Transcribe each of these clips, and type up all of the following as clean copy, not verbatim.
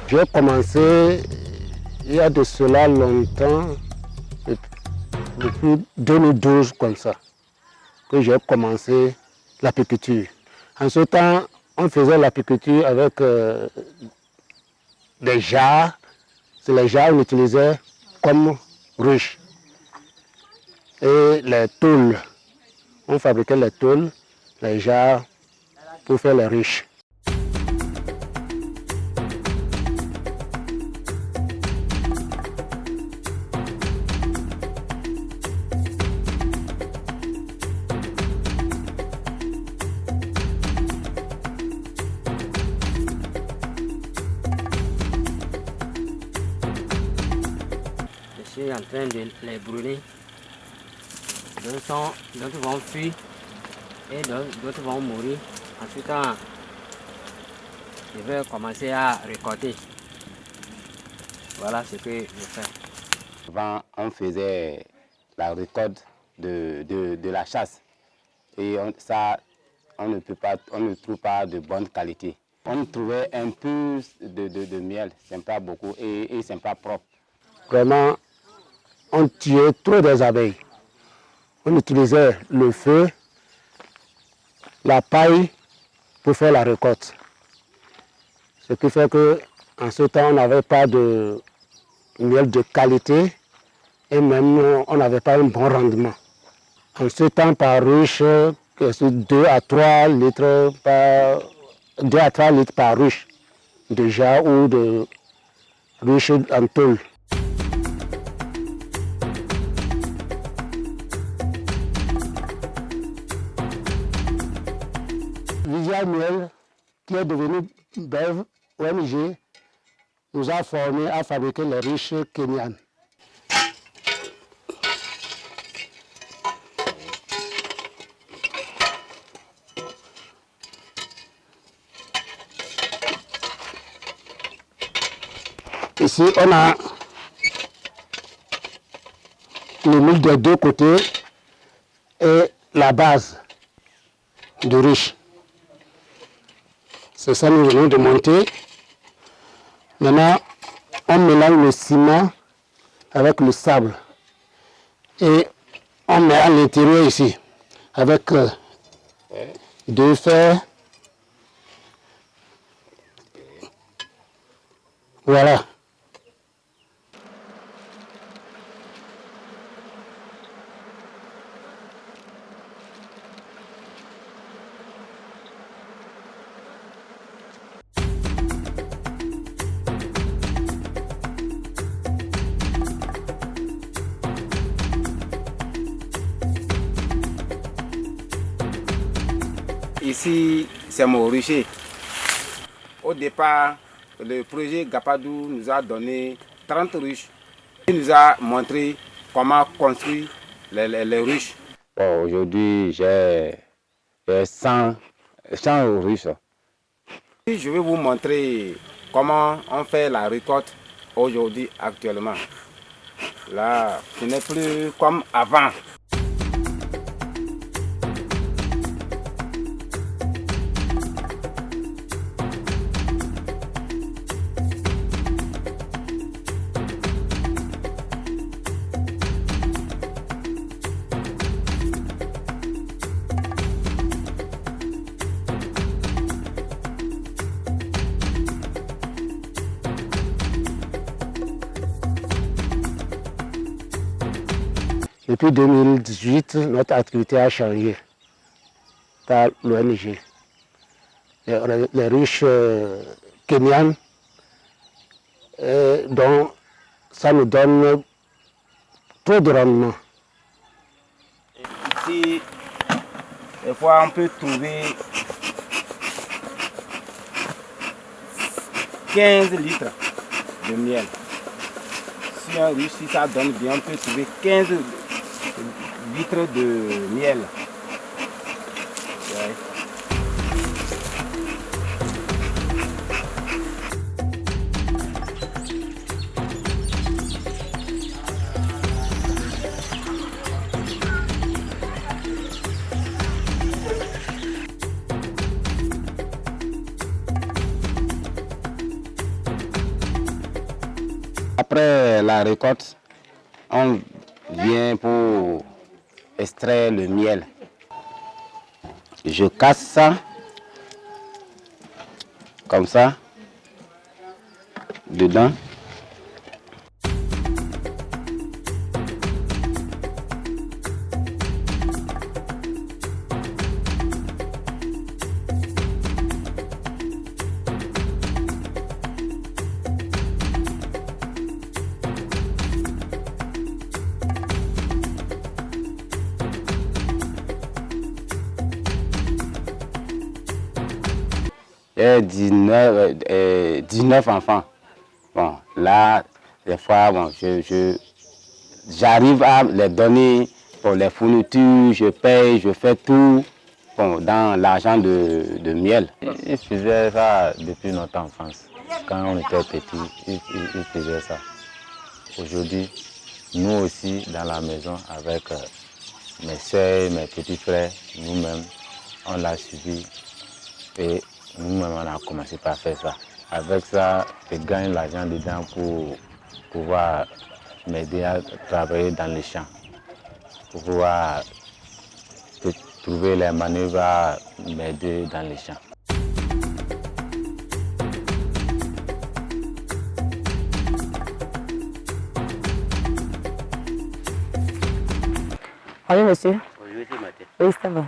J'ai commencé il y a de cela longtemps, depuis 2012 comme ça, que j'ai commencé l'apiculture. En ce temps, on faisait l'apiculture avec des jarres. C'est les jarres qu'on utilisait comme ruches. Et les tôles. On fabriquait les tôles, les jarres pour faire les ruches. Je suis en train de les brûler. D'autres vont fuir et d'autres vont mourir. Ensuite, je vais commencer à récolter. Voilà ce que je fais. Avant, on faisait la récolte de la chasse. Et on ne trouve pas de bonne qualité. On trouvait un peu de miel, c'est pas beaucoup et c'est pas propre. Vraiment, on tuait trop des abeilles. On utilisait le feu, la paille pour faire la récolte. Ce qui fait qu'en ce temps, on n'avait pas de miel de qualité et même on n'avait pas un bon rendement. En ce temps, par ruche, c'est 2 à 3 litres par ruche de jarre ou de ruche en tôle. Viviane Miel, qui est devenu BEV, ONG, nous a formés à fabriquer les ruches kenyanes. Ici, on a le mille des deux côtés et la base de ruche. C'est ça que nous venons de monter. Maintenant, on mélange le ciment avec le sable. Et on met à l'intérieur ici, avec 2 fers. Voilà. Ici, c'est mon rucher. Au départ, le projet Gapadou nous a donné 30 ruches. Il nous a montré comment construire les ruches. Bon, aujourd'hui, j'ai 100 ruches. Je vais vous montrer comment on fait la récolte aujourd'hui, actuellement. Là, ce n'est plus comme avant. Depuis 2018, notre activité a changé par l'ONG. Les ruches kenyanes, dont ça nous donne trop de rendement. Ici, des fois, on peut trouver 15 litres de miel. Si un ruche, si ça donne bien, on peut trouver 15 litres de miel. Ouais. Après la récolte, on vient pour extraire le miel. Je casse ça, comme ça, dedans. J'ai 19 enfants. Bon, là, des fois, bon, j'arrive à les donner pour les fournitures, je paye, je fais tout bon, dans l'argent de miel. Ils faisaient ça depuis notre enfance. Quand on était petit, ils faisaient ça. Aujourd'hui, nous aussi, dans la maison, avec mes soeurs, mes petits frères, nous-mêmes, on l'a suivi et nous-mêmes, on a commencé par faire ça. Avec ça, je gagne l'argent dedans pour pouvoir m'aider à travailler dans les champs, pour pouvoir trouver les manœuvres à m'aider dans les champs. Bonjour monsieur. Bonjour, c'est Mathieu. Oui, ça va.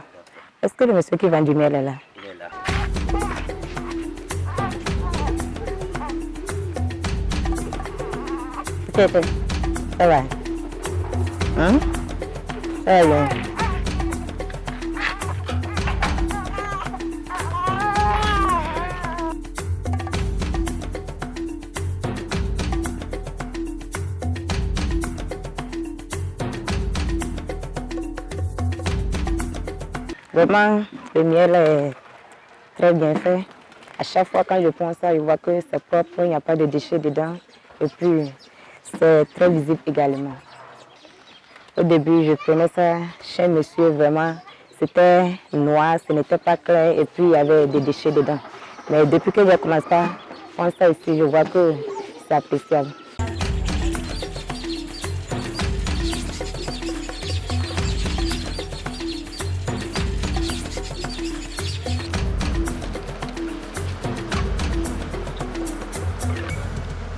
Est-ce que le monsieur qui vend du miel est là? Il est là. Ça va. Hein? Ça va bien. Vraiment, le miel est très bien fait. À chaque fois quand je prends ça, je vois que c'est propre, il n'y a pas de déchets dedans. Et puis, c'est très visible également. Au début, je prenais ça chez monsieur, vraiment, c'était noir, ce n'était pas clair et puis il y avait des déchets dedans. Mais depuis que j'ai commencé à prendre ça ici, je vois que c'est appréciable.